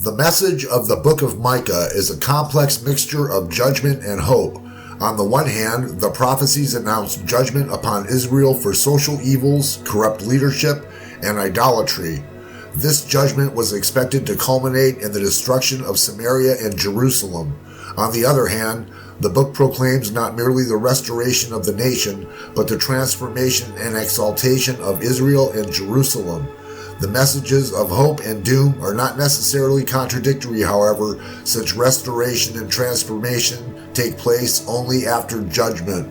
The message of the Book of Micah is a complex mixture of judgment and hope. On the one hand, the prophecies announce judgment upon Israel for social evils, corrupt leadership, and idolatry. This judgment was expected to culminate in the destruction of Samaria and Jerusalem. On the other hand, the book proclaims not merely the restoration of the nation, but the transformation and exaltation of Israel and Jerusalem. The messages of hope and doom are not necessarily contradictory, however, since restoration and transformation take place only after judgment.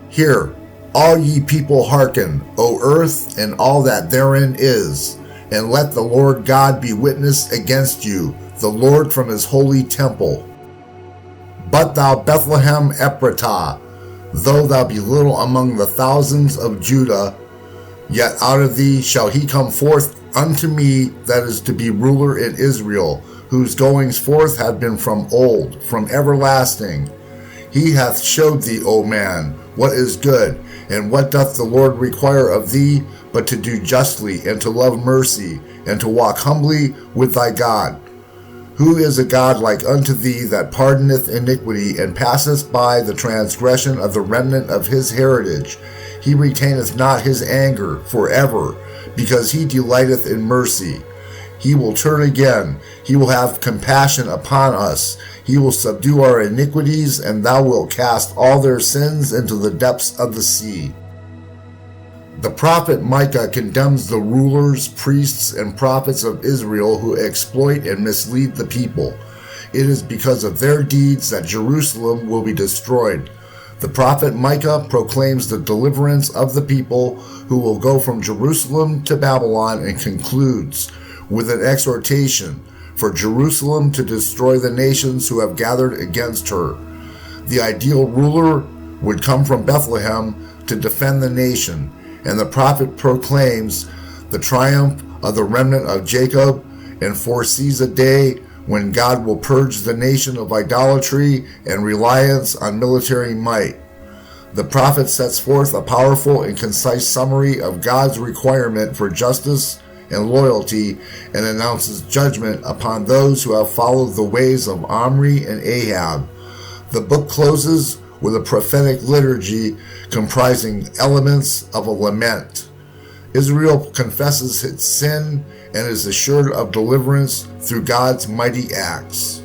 Hear, all ye people hearken, O earth, and all that therein is, and let the Lord God be witness against you, the Lord from his holy temple. But thou Bethlehem Ephratah, though thou be little among the thousands of Judah, yet out of thee shall he come forth unto me that is to be ruler in Israel, whose goings forth have been from old, from everlasting. He hath showed thee, O man, what is good, and what doth the Lord require of thee, but to do justly, and to love mercy, and to walk humbly with thy God. Who is a God like unto thee, that pardoneth iniquity, and passeth by the transgression of the remnant of his heritage? He retaineth not his anger forever, because he delighteth in mercy. He will turn again, he will have compassion upon us. He will subdue our iniquities, and thou wilt cast all their sins into the depths of the sea. The prophet Micah condemns the rulers, priests, and prophets of Israel who exploit and mislead the people. It is because of their deeds that Jerusalem will be destroyed. The prophet Micah proclaims the deliverance of the people who will go from Jerusalem to Babylon, and concludes with an exhortation for Jerusalem to destroy the nations who have gathered against her. The ideal ruler would come from Bethlehem to defend the nation, and the prophet proclaims the triumph of the remnant of Jacob and foresees a day when God will purge the nation of idolatry and reliance on military might. The prophet sets forth a powerful and concise summary of God's requirement for justice and loyalty, and announces judgment upon those who have followed the ways of Omri and Ahab. The book closes with a prophetic liturgy comprising elements of a lament. Israel confesses its sin and is assured of deliverance through God's mighty acts.